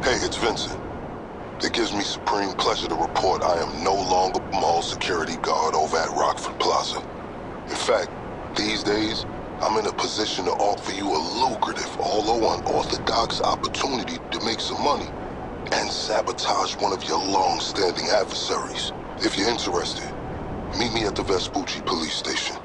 Hey, it's Vincent. It gives me supreme pleasure to report I am no longer mall security guard over at Rockford Plaza. In fact, these days, I'm in a position to offer you a lucrative, although unorthodox opportunity to make some money and sabotage one of your long-standing adversaries. If you're interested, meet me at the Vespucci police station.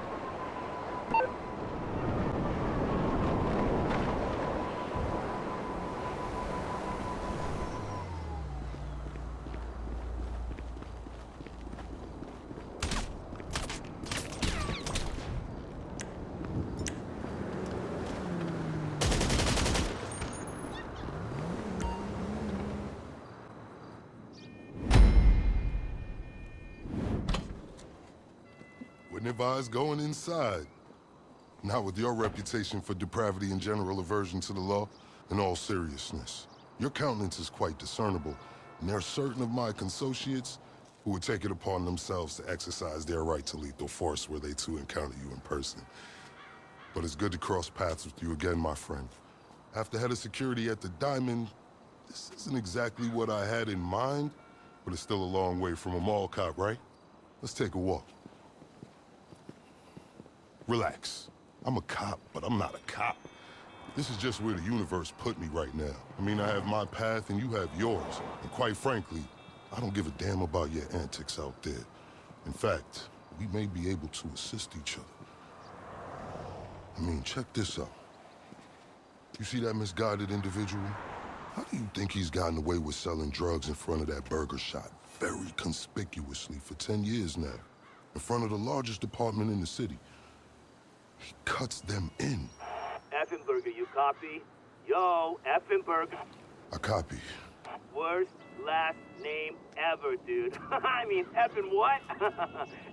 Wouldn't advise going inside. Not with your reputation for depravity and general aversion to the law. In all seriousness, your countenance is quite discernible, and there are certain of my consociates who would take it upon themselves to exercise their right to lethal force were they to encounter you in person. But it's good to cross paths with you again, my friend. After head of security at the Diamond, this isn't exactly what I had in mind, but it's still a long way from a mall cop, right? Let's take a walk. Relax. I'm a cop, but I'm not a cop. This is just where the universe put me right now. I mean, I have my path and you have yours. And quite frankly, I don't give a damn about your antics out there. In fact, we may be able to assist each other. I mean, check this out. You see that misguided individual? How do you think he's gotten away with selling drugs in front of that burger shop very conspicuously for 10 years now? In front of the largest department in the city. He cuts them in. Effenberger, you copy? Yo, Effenberger. I copy. Worst last name ever, dude. I mean, effing what?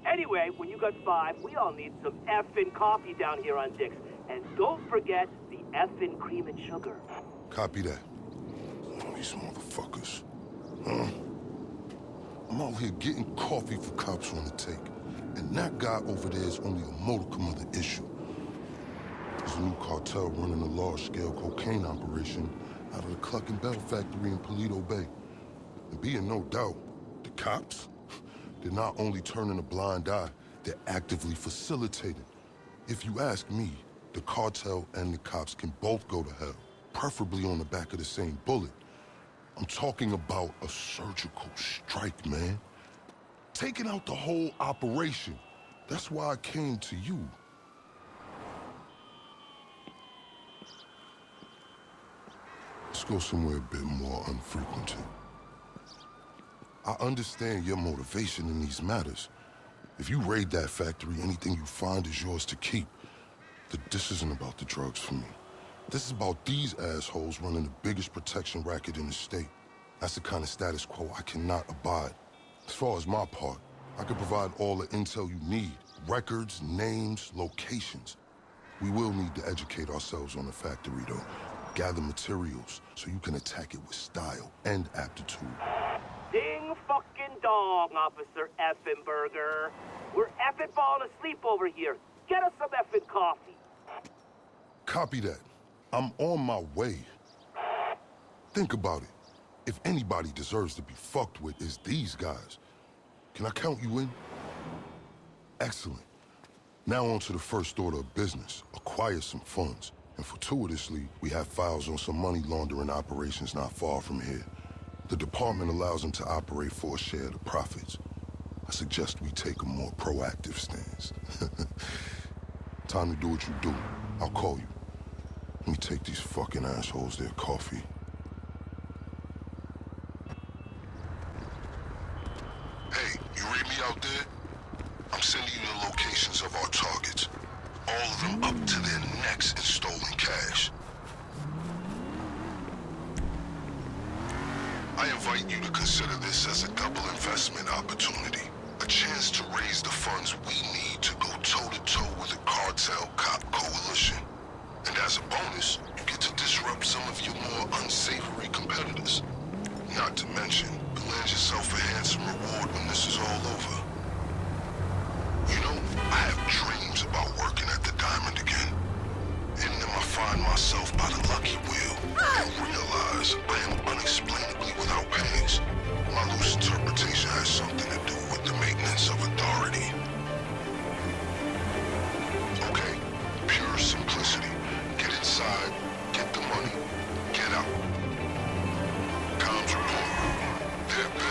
Anyway, when you got 5, we all need some effing coffee down here on Dick's. And don't forget the effing cream and sugar. Copy that. Oh, these motherfuckers. Huh? I'm out here getting coffee for cops on the take. And that guy over there is only a modicum of the issue. There's a new cartel running a large-scale cocaine operation out of the Cluckin factory in Paleto Bay. And be in no doubt, the cops, they're not only turning a blind eye, they're actively facilitating. If you ask me, the cartel and the cops can both go to hell, preferably on the back of the same bullet. I'm talking about a surgical strike, man. Taking out the whole operation. That's why I came to you. Let's go somewhere a bit more unfrequented. I understand your motivation in these matters. If you raid that factory, anything you find is yours to keep. This isn't about the drugs for me. This is about these assholes running the biggest protection racket in the state. That's the kind of status quo I cannot abide. As far as my part, I can provide all the intel you need. Records, names, locations. We will need to educate ourselves on the factory, though. Gather materials so you can attack it with style and aptitude. Ding fucking dong, Officer Effenberger. We're effing falling asleep over here. Get us some effing coffee. Copy that. I'm on my way. Think about it. If anybody deserves to be fucked with, it's these guys. Can I count you in? Excellent. Now on to the first order of business. Acquire some funds. And fortuitously, we have files on some money laundering operations not far from here. The department allows them to operate for a share of the profits. I suggest we take a more proactive stance. Time to do what you do. I'll call you. Let me take these fucking assholes their coffee. Hey, you read me out there? I'm sending you the locations of our targets. All of them up to their necks in stolen cash. I invite you to consider this as a double investment opportunity. A chance to raise the funds we need to go toe-to-toe with the cartel cop coalition. And as a bonus, you get to disrupt some of your more unsavory competitors. Not to mention, you'll land yourself a handsome reward when this is all over. You know, I have dreams about working at the Diamond again. In them I find myself by the lucky wheel and realize I am unexplainably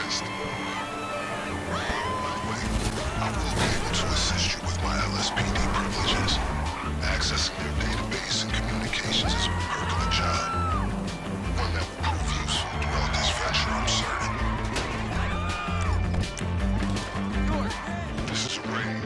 list. By the way, I will be able to assist you with my LSPD privileges. Accessing their database and communications is a perk of the job. One that will prove useful throughout this venture, I'm certain. This is a raid.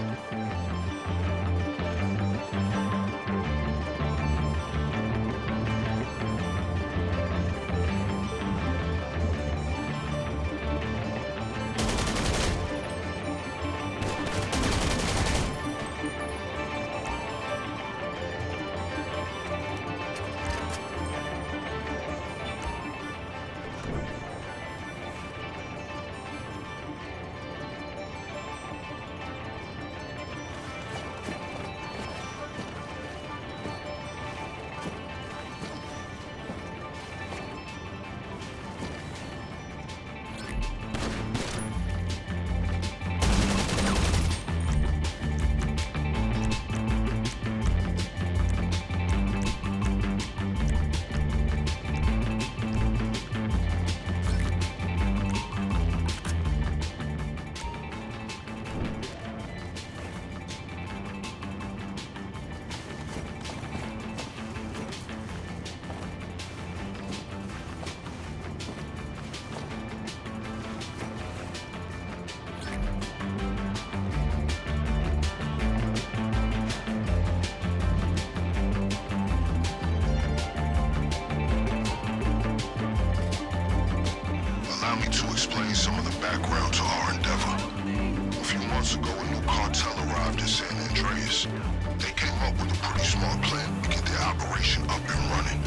Allow me to explain some of the background to our endeavor. A few months ago, a new cartel arrived in San Andreas. They came up with a pretty smart plan to get their operation up and running.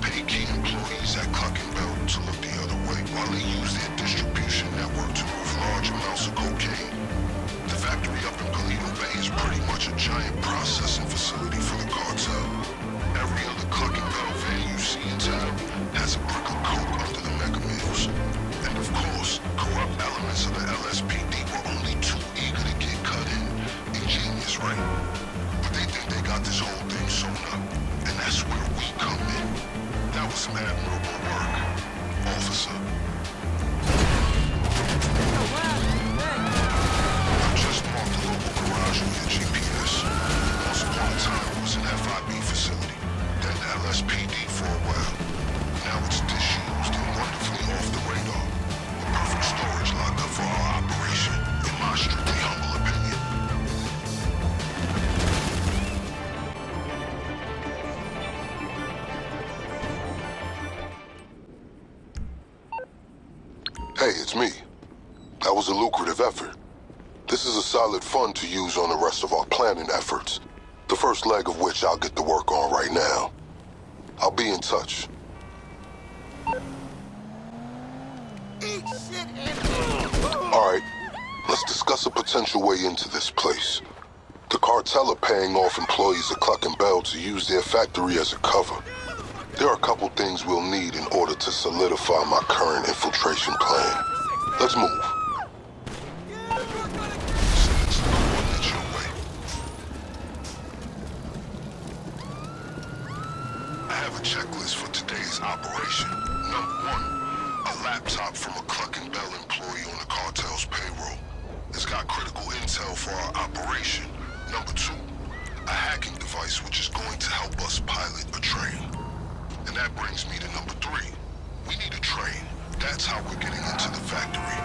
Pay key employees at Cluckin to look the other way while they use their distribution network to move large amounts of cocaine. The factory up in Palito Bay is pretty much a giant processing facility for the cartel. Every other Cluckin van you see in town has a brick of coke under the mega mills. And of course, corrupt elements of the LSPD were only too eager to get cut in. Ingenious, right? But they think they got this whole thing sewn up. And that's where we come in. That was some admirable work, officer. I just marked the local garage on your GPS. Once upon a time, it was an FIB facility. Then the LSPD for a while. Now it's disused and wonderfully off the radar. A perfect storage locker for our operation, in my strictly humble opinion. Hey, it's me. That was a lucrative effort. This is a solid fund to use on the rest of our planning efforts. The first leg of which I'll get to work on right now. I'll be in touch. Alright, let's discuss a potential way into this place. The cartel are paying off employees of Cluckin to use their factory as a cover. There are a couple things we'll need in order to solidify my current infiltration plan. Let's move. Send the coordinates your way. I have a checklist for today's operation. Number 1, a laptop from a Cluckin employee on the cartel's payroll. It's got critical intel for our operation. Number 2, a hacking device which is going to help us pilot a train. And that brings me to number 3. We need a train. That's how we're getting into the factory.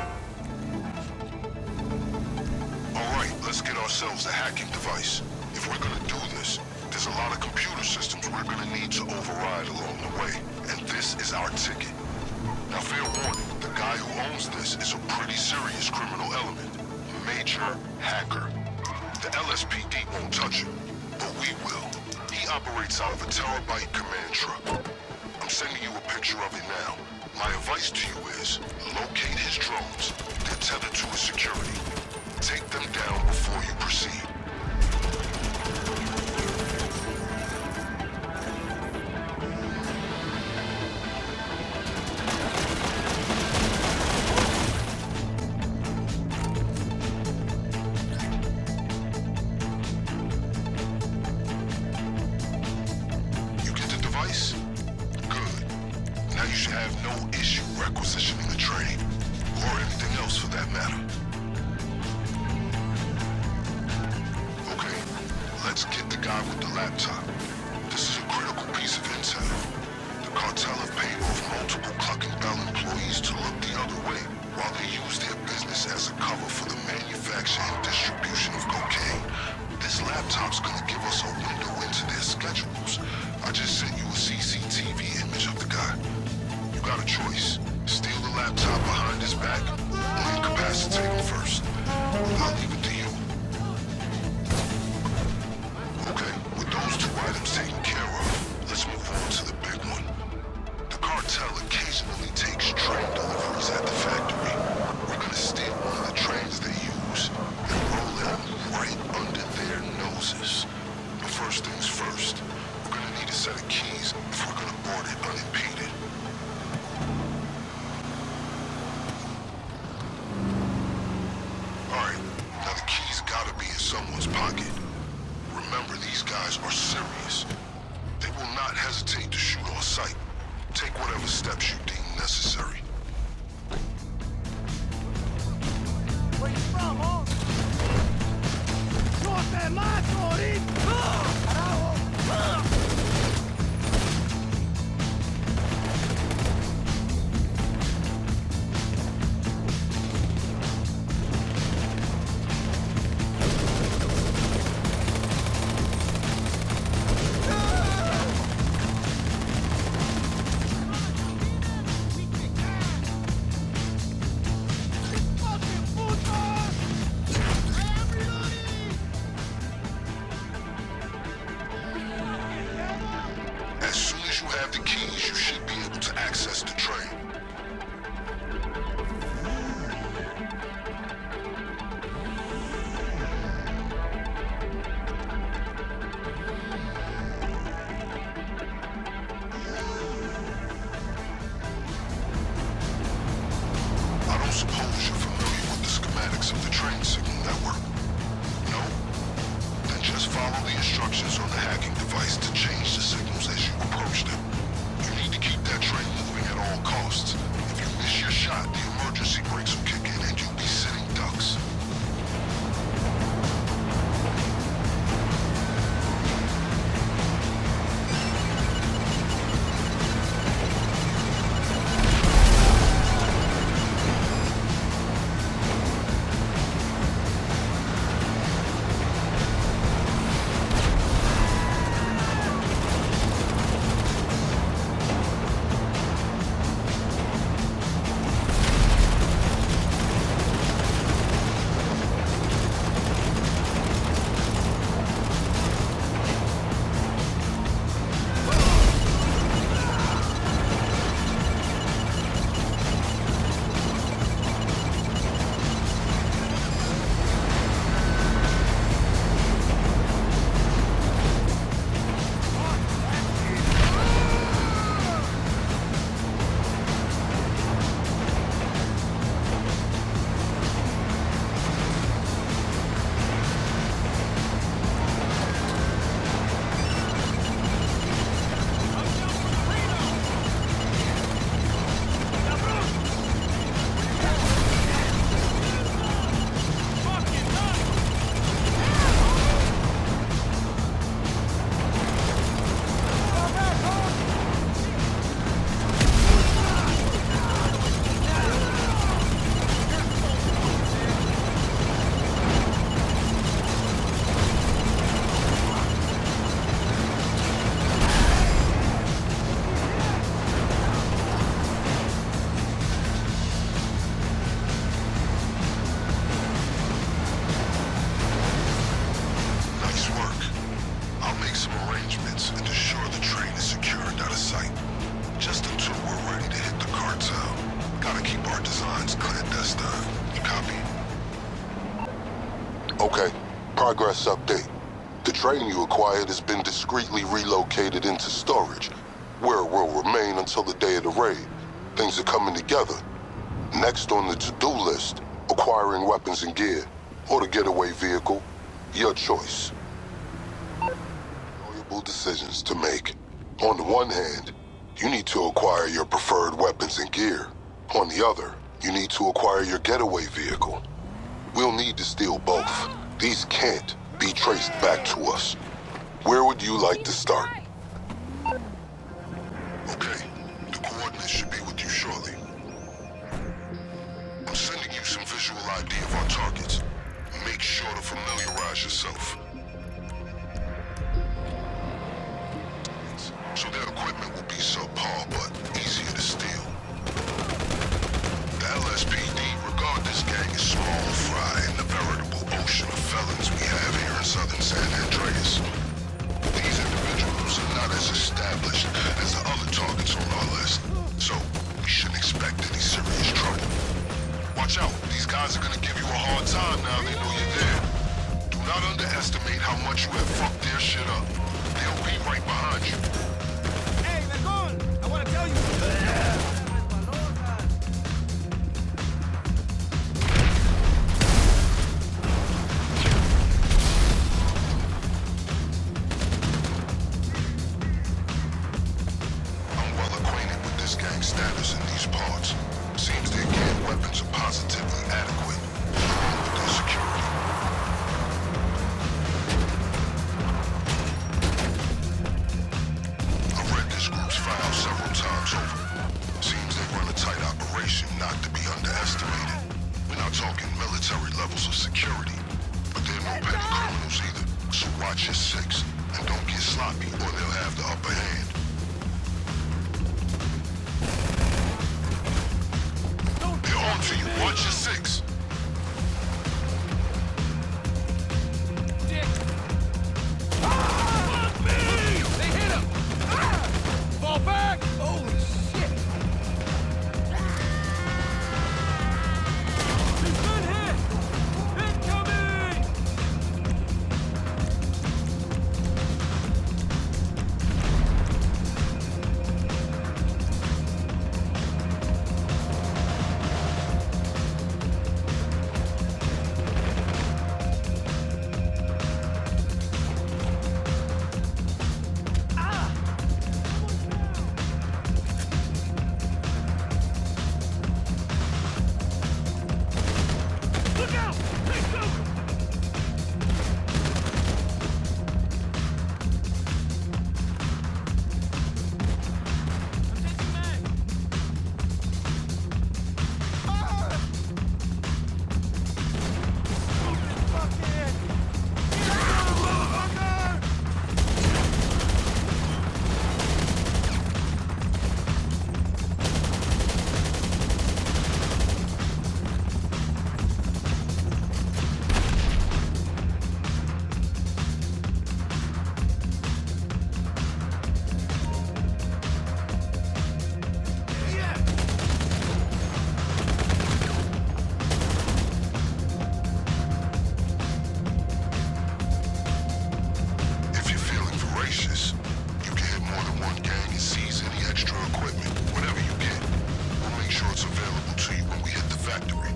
Alright, let's get ourselves a hacking device. If we're gonna do this, there's a lot of computer systems we're gonna need to override along the way. And this is our ticket. Now fair warning, the guy who owns this is a pretty serious criminal element. Major hacker. The LSPD won't touch him, but we will. He operates out of a terabyte command truck. I'm sending you a picture of it now. My advice to you is, locate his drones. They're tethered to his security. Take them down before you proceed. You get the device? Good. Now you should have no issue requisitioning the train. Or anything else for that matter. Okay, let's get the guy with the laptop. This is a critical piece of intel. The cartel have paid off multiple Cluckin employees to look the other way while they use their business as a cover for the manufacture and distribution of cocaine. This laptop's gonna give us a window into their schedules. I just sent you a CCTV image of the guy. You got a choice. Steal the laptop behind his back, or incapacitate him first. I'll leave it to you. Okay, with those two items taken care of, let's move on to the big one. The cartel occasionally takes train deliveries at the factory. We're gonna steal one of the trains they use and roll it right under their noses. But first things first, we're gonna need a set of keys if we're gonna board it unimpeded. Alright, now the keys gotta be in someone's pocket. Remember, these guys are serious. They will not hesitate to shoot on sight. Take whatever steps you deem necessary. Where you from, huh? No te mato ahorita! Carajo! As soon as you have the keys, you should be able to access the train. I don't suppose you're familiar with the schematics of the train signal network? No? Then just follow the instructions on the hacking device to change the signals as you approach them. You need to keep that train moving at all costs. If you miss your shot, the emergency brakes will kick in and you'll be sitting ducks. Okay, progress update. The train you acquired has been discreetly relocated into storage, where it will remain until the day of the raid. Things are coming together. Next on the to-do list, acquiring weapons and gear, or the getaway vehicle. Your choice. Valuable decisions to make. On the one hand, you need to acquire your preferred weapons and gear. On the other, you need to acquire your getaway vehicle. We'll need to steal both. These can't be traced back to us. Where would you like to start? Okay, the coordinates should be with you shortly. I'm sending you some visual ID of our targets. Make sure to familiarize yourself. So their equipment will be subpar, but easier to steal. The LSPD regard this gang as small fry in the veritable ocean of felons we have here in southern San Andreas. These individuals are not as established as the other targets on our list, so we shouldn't expect any serious trouble. Watch out, these guys are gonna give you a hard time now they know you're there. Do not underestimate how much you have fucked their shit up. They'll be right behind you. Hey, Lagoon! I want to tell you something. I'm well acquainted with this gang's status in these parts. Seems their gear weapons are positively adequate, along with their security. I've read this group's file several times over. Seems they run a tight operation not to be underestimated. We're not talking military levels of security, but they're no petty criminals either. So watch your six, and don't get sloppy or they'll have the upper hand. They're on to you. Watch your six. Dick! Ah! Fuck me! They hit him! Ah! Fall back! Holy shit! He's been hit! Incoming! Look out! Take cover! I'm taking mag. Ah! Stupid fuckhead! Get down, motherfucker! Yeah! If you're feeling voracious, you can hit more than one gang and seize any extra equipment. Whatever you get, we'll make sure it's available to you when we hit the factory.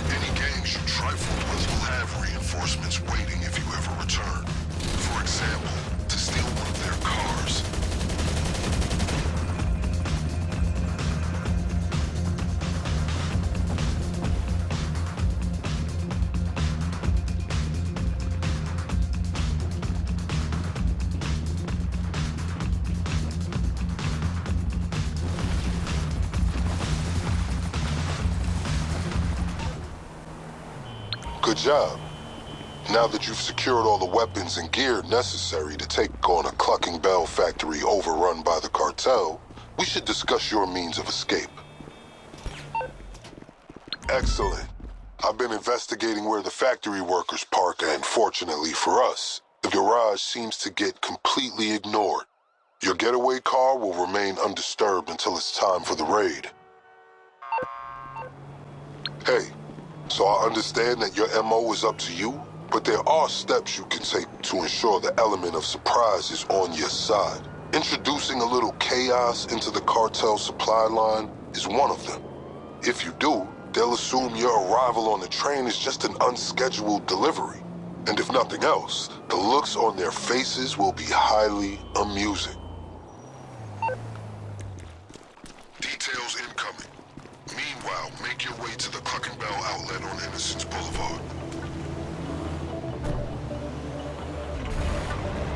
Any gangs you trifle with will have reinforcements waiting if you ever return. For example, to steal one of their cars. Good job. Now that you've secured all the weapons and gear necessary to take on a Cluckin Bell factory overrun by the cartel, we should discuss your means of escape. Excellent. I've been investigating where the factory workers park, and fortunately for us, the garage seems to get completely ignored. Your getaway car will remain undisturbed until it's time for the raid. Hey, so I understand that your MO is up to you, but there are steps you can take to ensure the element of surprise is on your side. Introducing a little chaos into the cartel supply line is one of them. If you do, they'll assume your arrival on the train is just an unscheduled delivery. And if nothing else, the looks on their faces will be highly amusing. Details incoming. Meanwhile, make your way to the Cluckin outlet on Innocence Boulevard.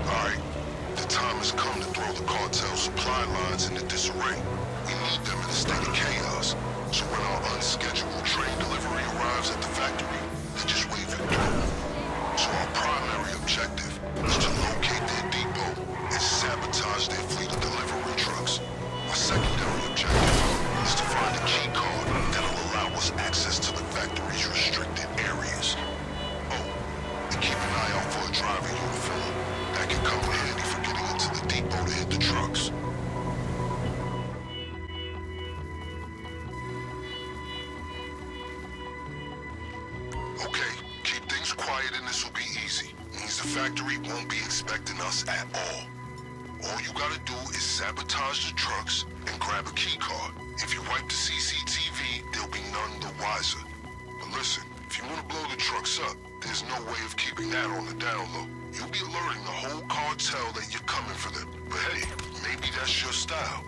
Alright, the time has come to throw the cartel supply lines into disarray. We need them in a state of chaos, so when our unscheduled train delivery arrives at the factory, they just wave it through. So our primary objective is to locate their depot and sabotage their fleet of delivery trucks. Our secondary objective is to find a key card that'll allow us access to the factory's restricted areas. Oh, and keep an eye out for a driver uniform. That can come in handy for getting into the depot to hit the trucks. Okay, keep things quiet and this will be easy. Means the factory won't be expecting us at all. All you gotta do is sabotage the trucks and grab a key card. If you wipe the CCTV, they'll be none the wiser. But listen, if you want to blow the trucks up, there's no way of keeping that on the down low. You'll be alerting the whole cartel that you're coming for them. But hey, maybe that's your style.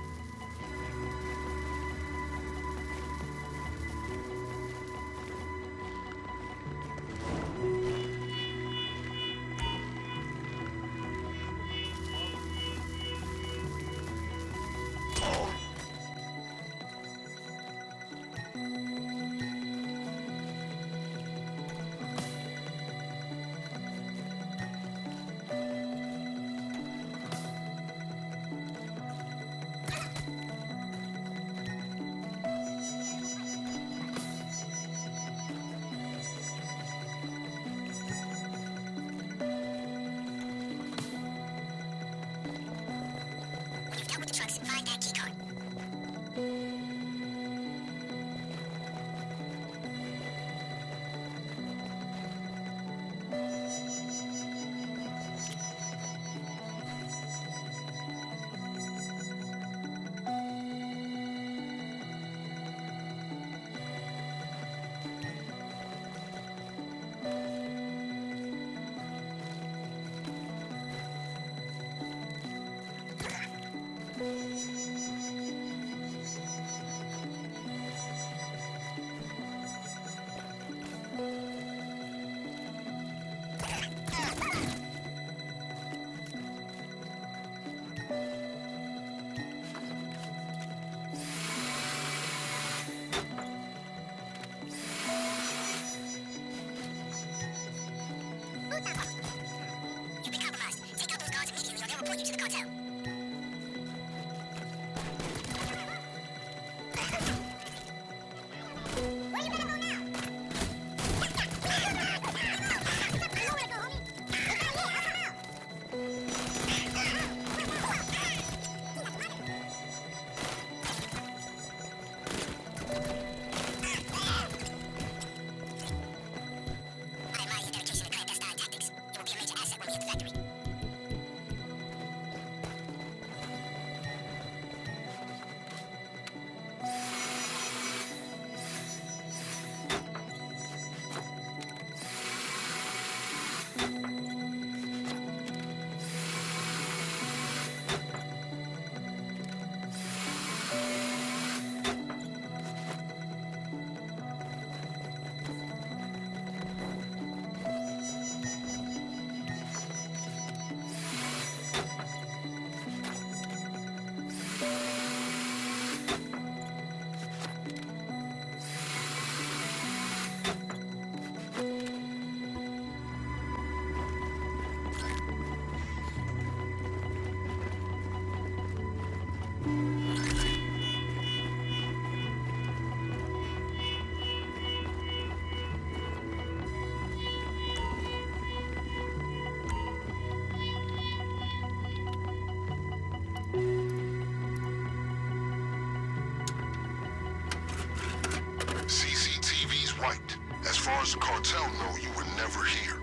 As far as the cartel know, you were never here.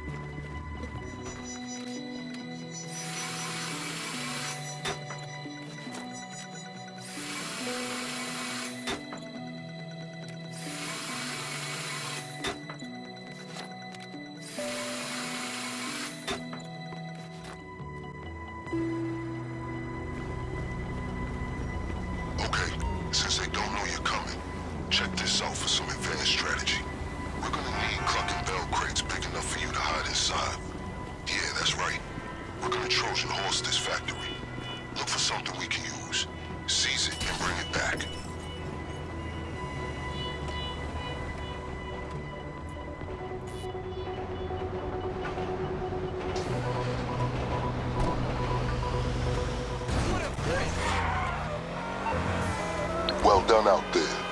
Check this out for some advanced strategy. We're gonna need Cluckin bell crates big enough for you to hide inside. Yeah, that's right. We're gonna Trojan horse this factory. Look for something we can use. Seize it and bring it back. Well done out there.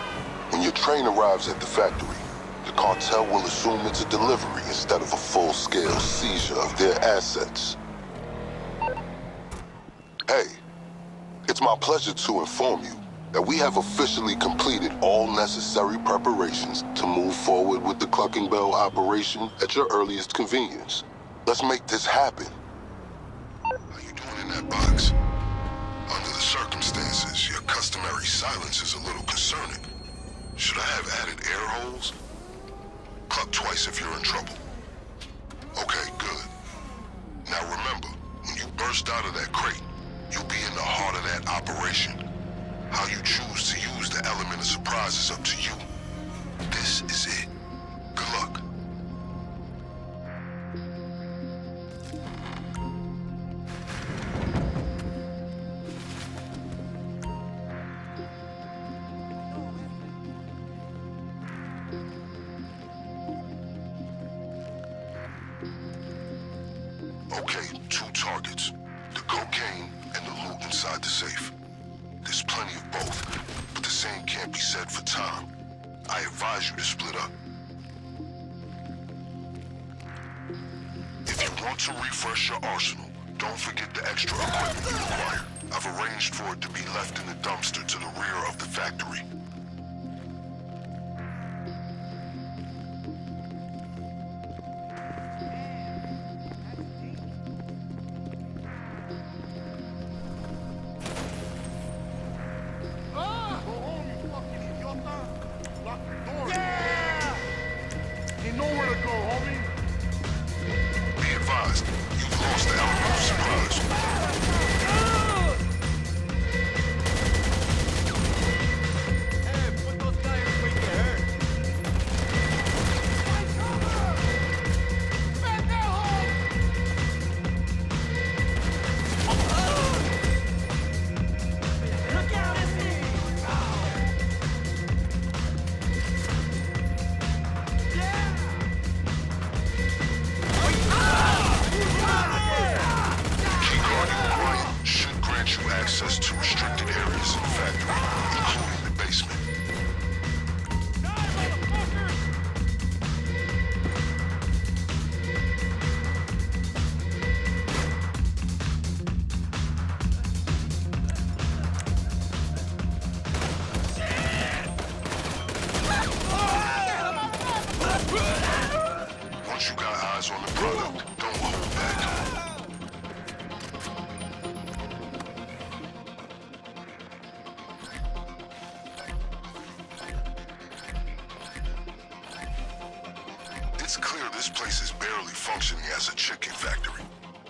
When your train arrives at the factory, the cartel will assume it's a delivery instead of a full-scale seizure of their assets. Hey, it's my pleasure to inform you that we have officially completed all necessary preparations to move forward with the Clucking Bell operation at your earliest convenience. Let's make this happen. How you doing in that box? Under the circumstances, your customary silence is a little concerning. Should I have added air holes? Cluck twice if you're in trouble. Okay, good. Now remember, when you burst out of that crate, you'll be in the heart of that operation. How you choose to use the element of surprise is up to you. This is it. Good luck. Okay, 2 targets. The cocaine and the loot inside the safe. There's plenty of both, but the same can't be said for Tom. I advise you to split up. If you want to refresh your arsenal, don't forget the extra equipment you require. I've arranged for it to be left in the dumpster to the rear of the factory. Be advised, you've lost the element of surprise. Key guarding Bryant should grant you access to restricted areas in the factory, including the basement. Once you got eyes on the product, don't hold back. It's clear this place is barely functioning as a chicken factory.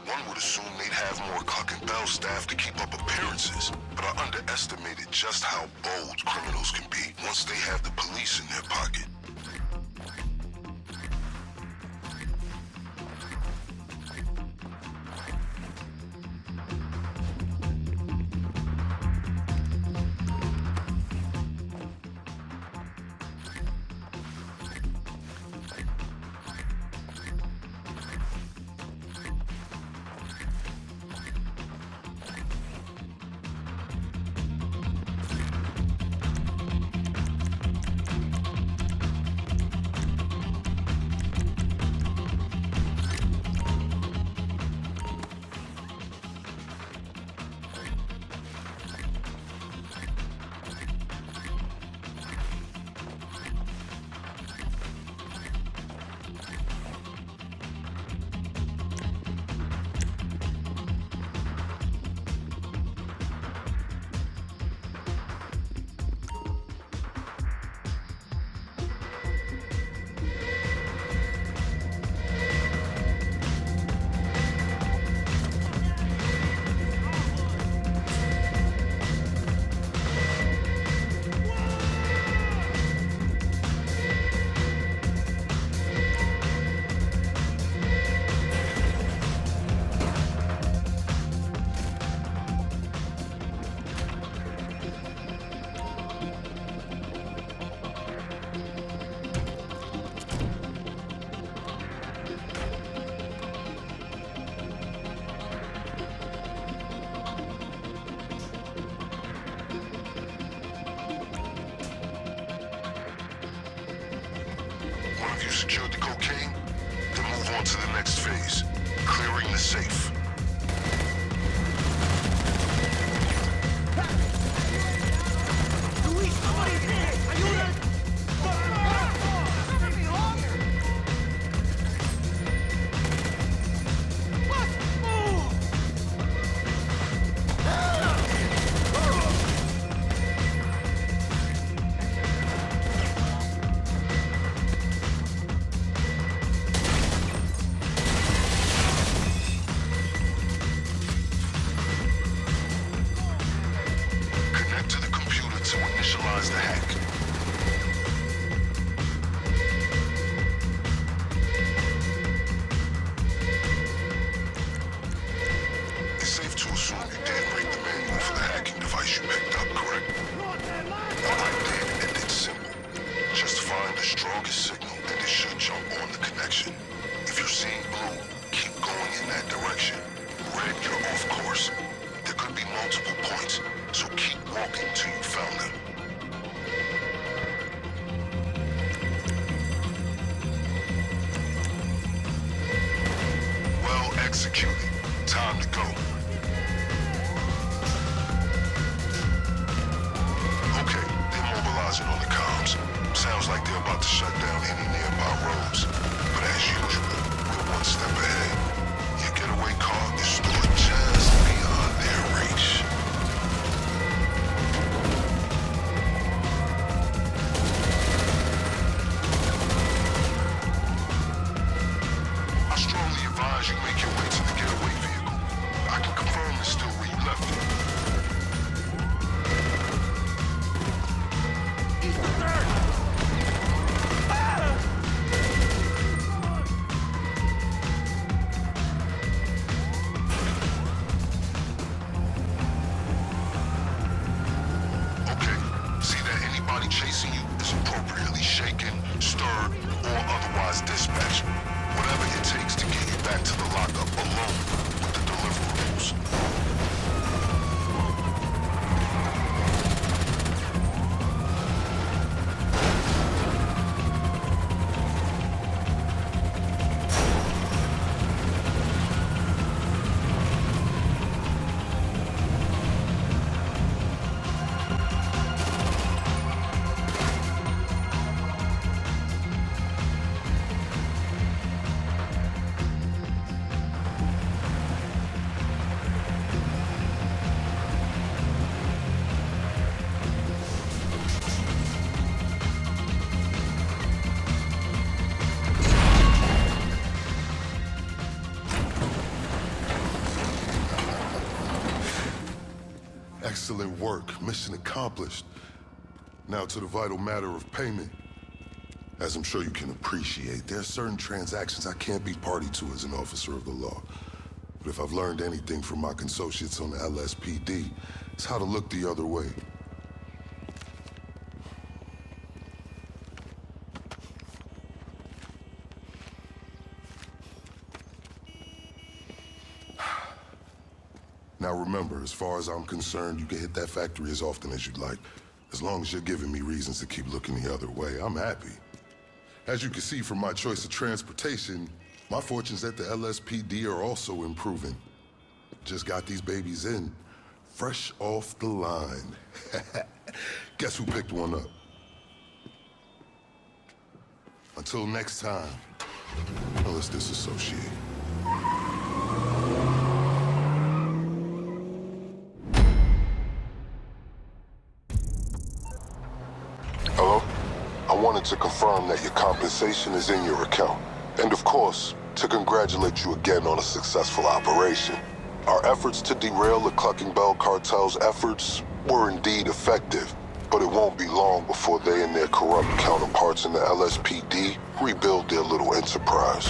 One would assume they'd have more Cluckin Bell staff to keep up appearances, but I underestimated just how bold criminals can be once they have the police in their pocket. Have you secured the cocaine? Then move on to the next phase, clearing the safe. Luis, somebody's here! Ayuda! Connect to the computer to initialize the hack. It's safe to assume you did read the manual for the hacking device you picked up, correct? What I did, and it's simple. Just find the strongest signal and it should jump on the connection. If you're seeing blue, keep going in that direction. Red, you're off course. There could be multiple points, so keep walking till you found them. Well executed. Time to go. Okay, they're mobilizing on the comms. Sounds like they're about to shut down any nearby roads. But as usual, we're one step ahead. Your getaway car is stored just beyond their reach. I strongly advise you make your way to the getaway vehicle. I can confirm it's still where you left it. He's the third! Okay, see that anybody chasing you is appropriately shaken, stirred, or otherwise dispatched. Whatever it takes to get you back to the lockup alone with the deliverables. Excellent work. Mission accomplished. Now to the vital matter of payment. As I'm sure you can appreciate, there are certain transactions I can't be party to as an officer of the law. But if I've learned anything from my associates on the LSPD, it's how to look the other way. Now remember, as far as I'm concerned, you can hit that factory as often as you'd like. As long as you're giving me reasons to keep looking the other way, I'm happy. As you can see from my choice of transportation, my fortunes at the LSPD are also improving. Just got these babies in, fresh off the line. Guess who picked one up? Until next time, let's disassociate. Hello? I wanted to confirm that your compensation is in your account. And of course, to congratulate you again on a successful operation. Our efforts to derail the Cluckin cartel's efforts were indeed effective, but it won't be long before they and their corrupt counterparts in the LSPD rebuild their little enterprise.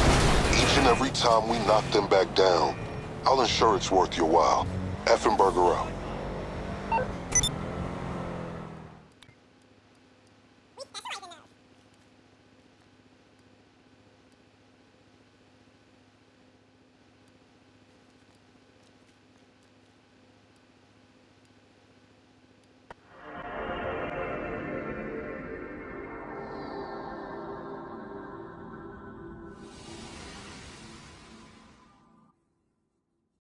Each and every time we knock them back down, I'll ensure it's worth your while. Effenberger out.